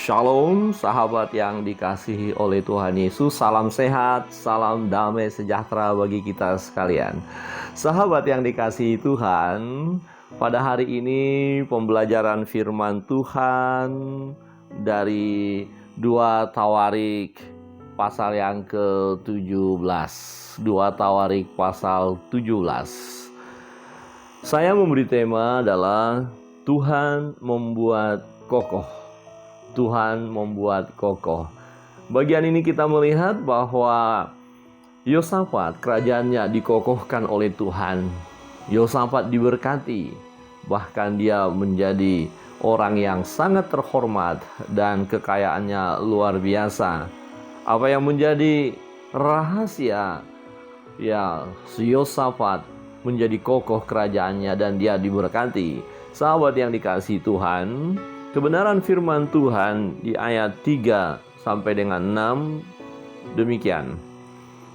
Shalom sahabat yang dikasihi oleh Tuhan Yesus. Salam sehat, salam damai sejahtera bagi kita sekalian. Sahabat yang dikasihi Tuhan, pada hari ini pembelajaran firman Tuhan dari 2 Tawarik pasal yang ke-17. 2 Tawarik pasal 17. Saya memberi tema adalah Tuhan membuat kokoh. Tuhan membuat kokoh. Bagian ini kita melihat bahwa Yosafat, kerajaannya dikokohkan oleh Tuhan. Yosafat diberkati, bahkan dia menjadi orang yang sangat terhormat dan kekayaannya luar biasa. Apa yang menjadi rahasia? Ya, Yosafat menjadi kokoh kerajaannya dan dia diberkati. Sahabat yang dikasihi Tuhan, kebenaran firman Tuhan di ayat 3 sampai dengan 6 demikian.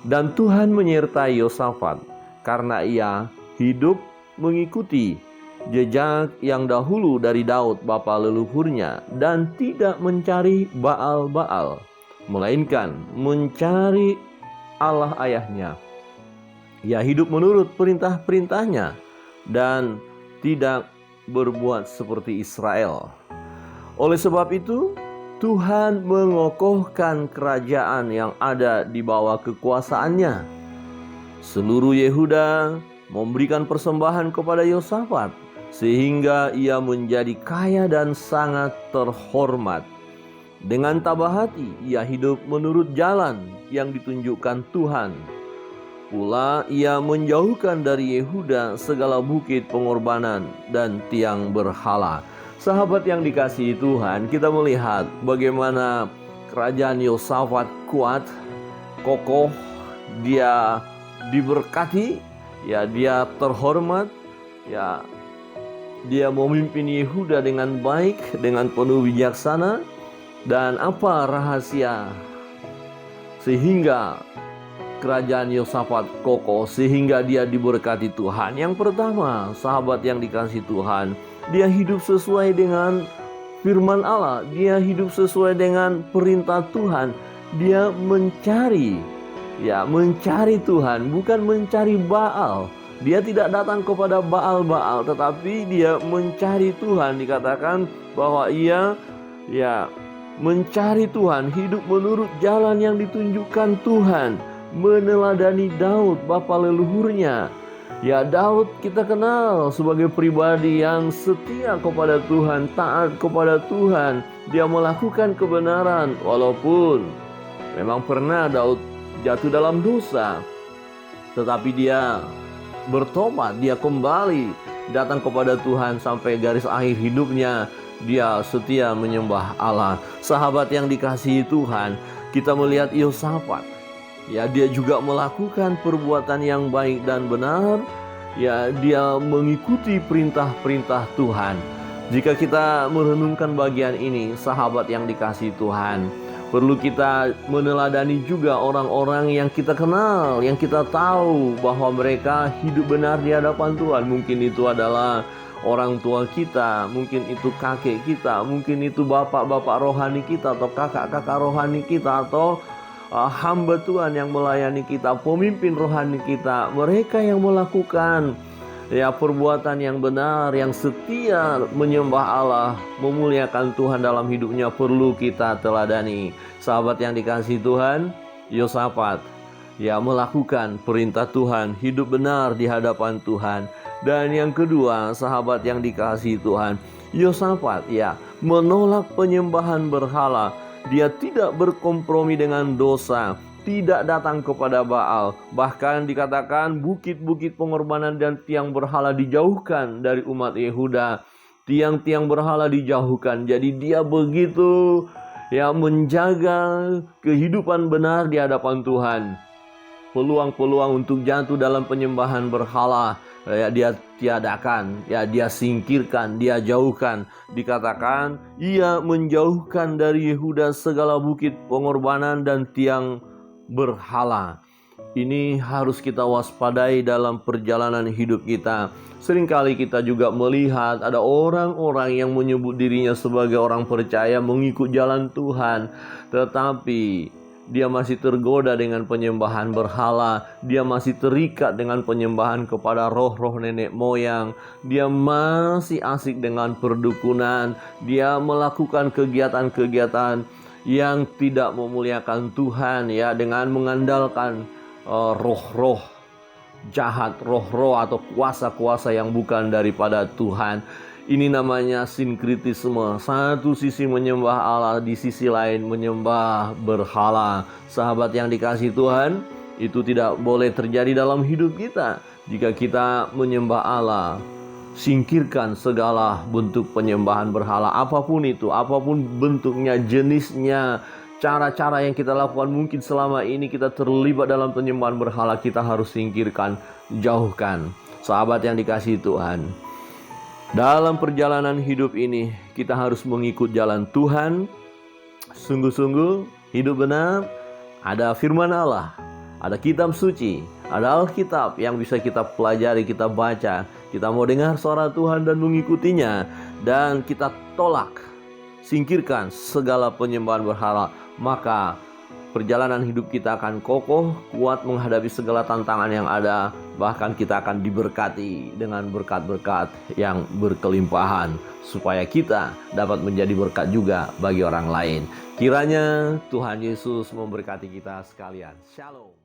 Dan Tuhan menyertai Yosafat karena ia hidup mengikuti jejak yang dahulu dari Daud bapa leluhurnya dan tidak mencari Baal-Baal, melainkan mencari Allah ayahnya. Ia hidup menurut perintah-perintahnya dan tidak berbuat seperti Israel. Oleh sebab itu, Tuhan mengokohkan kerajaan yang ada di bawah kekuasaannya. Seluruh Yehuda memberikan persembahan kepada Yosafat, sehingga ia menjadi kaya dan sangat terhormat. Dengan tabah hati, ia hidup menurut jalan yang ditunjukkan Tuhan. Pula ia menjauhkan dari Yehuda segala bukit pengorbanan dan tiang berhala. Sahabat yang dikasihi Tuhan, kita melihat bagaimana kerajaan Yosafat kuat, kokoh, dia diberkati, ya dia terhormat, ya dia memimpin Yehuda dengan baik, dengan penuh bijaksana. Dan apa rahasia sehingga kerajaan Yosafat kokoh, sehingga dia diberkati Tuhan? Yang pertama, sahabat yang dikasihi Tuhan, dia hidup sesuai dengan firman Allah. Dia hidup sesuai dengan perintah Tuhan. Dia mencari Tuhan, bukan mencari Baal. Dia tidak datang kepada Baal-Baal, tetapi dia mencari Tuhan. Dikatakan bahwa ia mencari Tuhan, hidup menurut jalan yang ditunjukkan Tuhan, meneladani Daud bapa leluhurnya. Ya, Daud kita kenal sebagai pribadi yang setia kepada Tuhan, taat kepada Tuhan. Dia melakukan kebenaran walaupun memang pernah Daud jatuh dalam dosa, tetapi dia bertobat, dia kembali datang kepada Tuhan sampai garis akhir hidupnya. Dia setia menyembah Allah. Sahabat yang dikasihi Tuhan, kita melihat Yosafat. Ya, dia juga melakukan perbuatan yang baik dan benar. Ya, dia mengikuti perintah-perintah Tuhan. Jika kita merenungkan bagian ini, sahabat yang dikasihi Tuhan, perlu kita meneladani juga orang-orang yang kita kenal, yang kita tahu bahwa mereka hidup benar di hadapan Tuhan. Mungkin itu adalah orang tua kita, mungkin itu kakek kita, mungkin itu bapak-bapak rohani kita, atau kakak-kakak rohani kita, atau hamba Tuhan yang melayani kita, pemimpin rohani kita. Mereka yang melakukan perbuatan yang benar, yang setia menyembah Allah, memuliakan Tuhan dalam hidupnya, perlu kita teladani. Sahabat yang dikasihi Tuhan, Yosafat melakukan perintah Tuhan, hidup benar di hadapan Tuhan. Dan yang kedua, sahabat yang dikasihi Tuhan, Yosafat menolak penyembahan berhala. Dia tidak berkompromi dengan dosa, tidak datang kepada Baal. Bahkan dikatakan bukit-bukit pengorbanan dan tiang berhala dijauhkan dari umat Yehuda. Tiang-tiang berhala dijauhkan. Jadi dia begitu menjaga kehidupan benar di hadapan Tuhan. Peluang-peluang untuk jatuh dalam penyembahan berhala dia tiadakan, dia singkirkan, dia jauhkan. Dikatakan ia menjauhkan dari Yehuda segala bukit pengorbanan dan tiang berhala. Ini harus kita waspadai dalam perjalanan hidup kita. Seringkali kita juga melihat ada orang-orang yang menyebut dirinya sebagai orang percaya mengikut jalan Tuhan, tetapi dia masih tergoda dengan penyembahan berhala. Dia masih terikat dengan penyembahan kepada roh-roh nenek moyang. Dia masih asik dengan perdukunan. Dia melakukan kegiatan-kegiatan yang tidak memuliakan Tuhan, ya, dengan mengandalkan roh-roh jahat, roh-roh atau kuasa-kuasa yang bukan daripada Tuhan. Ini namanya sinkritisme. Satu sisi menyembah Allah, di sisi lain menyembah berhala. Sahabat yang dikasihi Tuhan, itu tidak boleh terjadi dalam hidup kita. Jika kita menyembah Allah, singkirkan segala bentuk penyembahan berhala, apapun itu, apapun bentuknya, jenisnya, cara-cara yang kita lakukan. Mungkin selama ini kita terlibat dalam penyembahan berhala, kita harus singkirkan, jauhkan. Sahabat yang dikasihi Tuhan, dalam perjalanan hidup ini kita harus mengikut jalan Tuhan, sungguh-sungguh hidup benar. Ada firman Allah, ada kitab suci, ada Alkitab yang bisa kita pelajari, kita baca. Kita mau dengar suara Tuhan dan mengikutinya, dan kita tolak, singkirkan segala penyembahan berhala. Maka perjalanan hidup kita akan kokoh, kuat menghadapi segala tantangan yang ada. Bahkan kita akan diberkati dengan berkat-berkat yang berkelimpahan, supaya kita dapat menjadi berkat juga bagi orang lain. Kiranya Tuhan Yesus memberkati kita sekalian. Shalom.